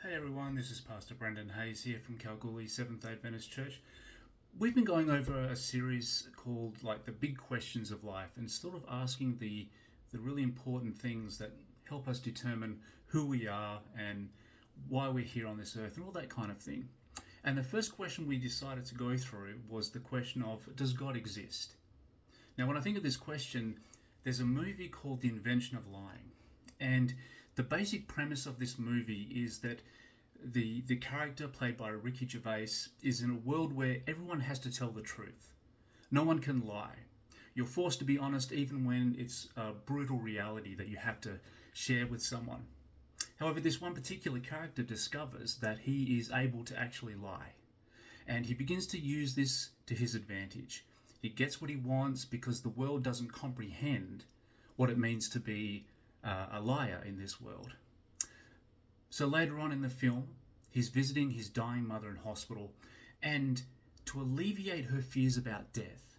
Hey everyone, this is Pastor Brendan Hayes here from Kalgoorlie Seventh-day Adventist Church. We've been going over a series called the big questions of life and sort of asking the really important things that help us determine who we are and why we're here on this earth and all that kind of thing. And the first question we decided to go through was the question of, does God exist? Now, when I think of this question, there's a movie called The Invention of Lying. And the basic premise of this movie is that the character played by Ricky Gervais is in a world where everyone has to tell the truth. No one can lie. You're forced to be honest even when it's a brutal reality that you have to share with someone. However, this one particular character discovers that he is able to actually lie. And he begins to use this to his advantage. He gets what he wants because the world doesn't comprehend what it means to be a liar in this world. So later on in the film, he's visiting his dying mother in hospital, and to alleviate her fears about death,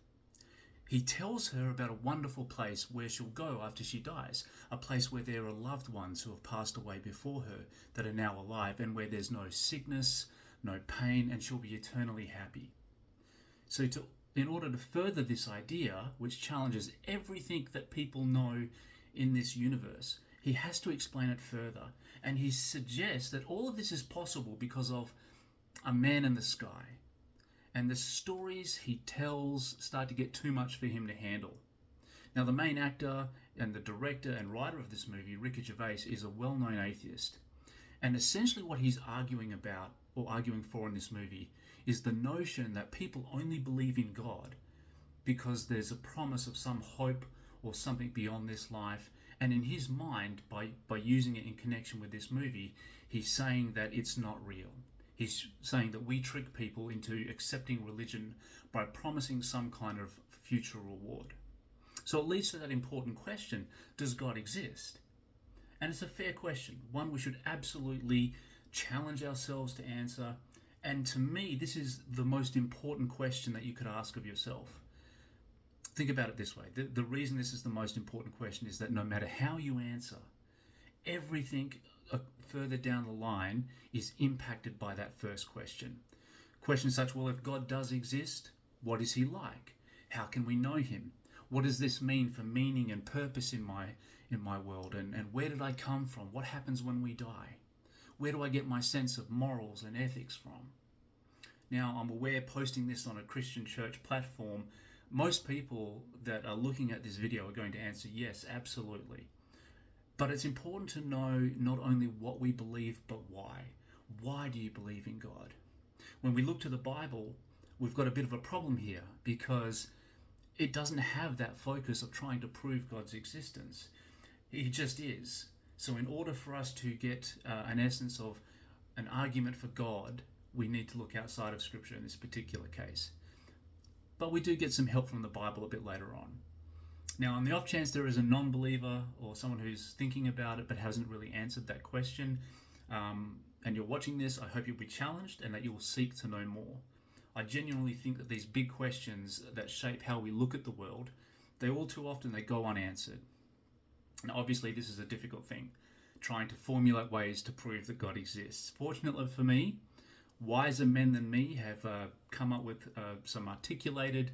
he tells her about a wonderful place where she'll go after she dies, a place where there are loved ones who have passed away before her that are now alive, and where there's no sickness, no pain, and she'll be eternally happy. So in order to further this idea, which challenges everything that people know in this universe, he has to explain it further. And he suggests that all of this is possible because of a man in the sky. And the stories he tells start to get too much for him to handle. Now, the main actor and the director and writer of this movie, Ricky Gervais, is a well-known atheist. And essentially what he's arguing about, or arguing for in this movie, is the notion that people only believe in God because there's a promise of some hope or something beyond this life. And in his mind, by using it in connection with this movie, he's saying that it's not real. He's saying that we trick people into accepting religion by promising some kind of future reward. So it leads to that important question, does God exist? And it's a fair question, one we should absolutely challenge ourselves to answer. And to me, this is the most important question that you could ask of yourself. Think about it this way. The reason this is the most important question is that no matter how you answer, everything further down the line is impacted by that first question. Questions such, well, if God does exist, what is he like? How can we know him? What does this mean for meaning and purpose in my world? And where did I come from? What happens when we die? Where do I get my sense of morals and ethics from? Now, I'm aware posting this on a Christian church platform, most people that are looking at this video are going to answer yes, absolutely. But it's important to know not only what we believe, but why. Why do you believe in God? When we look to the Bible, we've got a bit of a problem here because it doesn't have that focus of trying to prove God's existence. He just is. So in order for us to get an essence of an argument for God, we need to look outside of Scripture in this particular case. But we do get some help from the Bible a bit later on. Now, on the off chance there is a non-believer or someone who's thinking about it but hasn't really answered that question, and you're watching this, I hope you'll be challenged and that you will seek to know more. I genuinely think that these big questions that shape how we look at the world, they all too often they go unanswered. Now, obviously, this is a difficult thing, trying to formulate ways to prove that God exists. Fortunately for me, wiser men than me have come up with some articulated,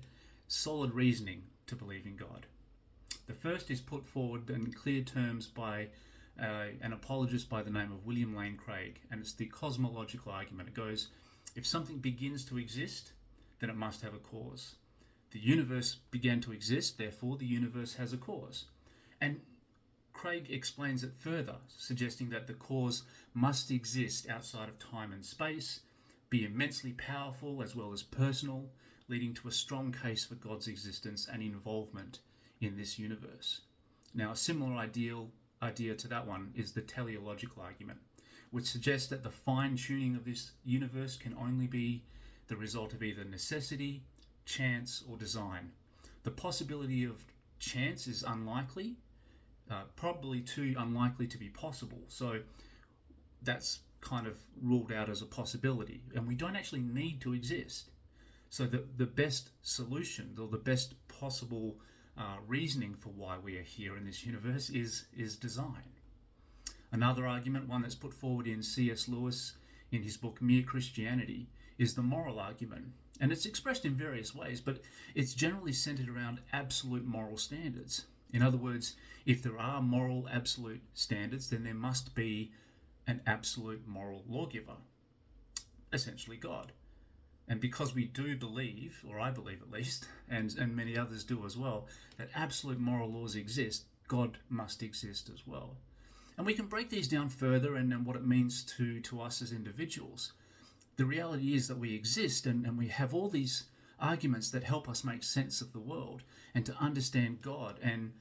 solid reasoning to believe in God. The first is put forward in clear terms by an apologist by the name of William Lane Craig, and it's the cosmological argument. It goes, if something begins to exist, then it must have a cause. The universe began to exist, therefore the universe has a cause. And Craig explains it further, suggesting that the cause must exist outside of time and space, be immensely powerful as well as personal, leading to a strong case for God's existence and involvement in this universe. Now, a similar idea to that one is the teleological argument, which suggests that the fine-tuning of this universe can only be the result of either necessity, chance, or design. The possibility of chance is unlikely, probably too unlikely to be possible. So that's kind of ruled out as a possibility, and we don't actually need to exist. So the best solution, or the best possible reasoning for why we are here in this universe is design. Another argument, one that's put forward in C.S. Lewis in his book Mere Christianity, is the moral argument. And it's expressed in various ways, but it's generally centered around absolute moral standards. In other words, if there are moral absolute standards, then there must be an absolute moral lawgiver, essentially God. And because we do believe, or I believe at least, and many others do as well, that absolute moral laws exist, God must exist as well. And we can break these down further and what it means to us as individuals. The reality is that we exist and we have all these arguments that help us make sense of the world and to understand God. And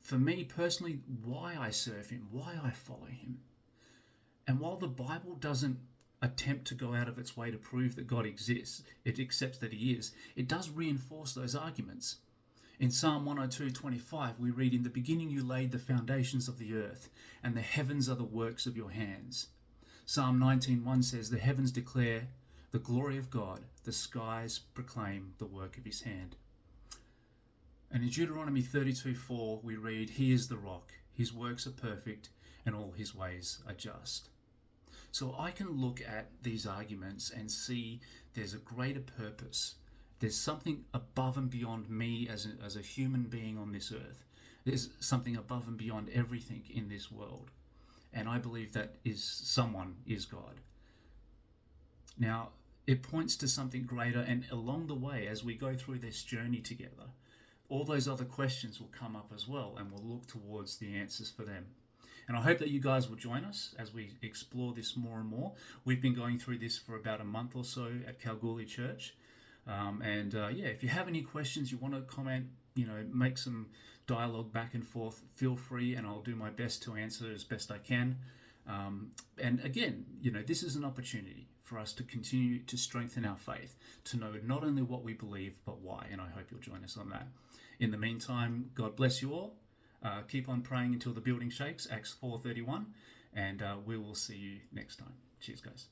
for me personally, why I serve him, why I follow him. And while the Bible doesn't attempt to go out of its way to prove that God exists, it accepts that he is, it does reinforce those arguments. In Psalm 102:25, we read, "In the beginning you laid the foundations of the earth, and the heavens are the works of your hands." Psalm 19:1 says, "The heavens declare the glory of God, the skies proclaim the work of his hand." And in Deuteronomy 32:4, we read, "He is the rock, his works are perfect, and all his ways are just." So I can look at these arguments and see there's a greater purpose. There's something above and beyond me as a human being on this earth. There's something above and beyond everything in this world. And I believe that someone is God. Now, it points to something greater, and along the way, as we go through this journey together, all those other questions will come up as well, and we'll look towards the answers for them. And I hope that you guys will join us as we explore this more and more. We've been going through this for about a month or so at Kalgoorlie Church. If you have any questions, you want to comment, make some dialogue back and forth, feel free, and I'll do my best to answer as best I can. And again, this is an opportunity for us to continue to strengthen our faith, to know not only what we believe, but why. And I hope you'll join us on that. In the meantime, God bless you all. Keep on praying until the building shakes, Acts 4:31, and we will see you next time. Cheers, guys.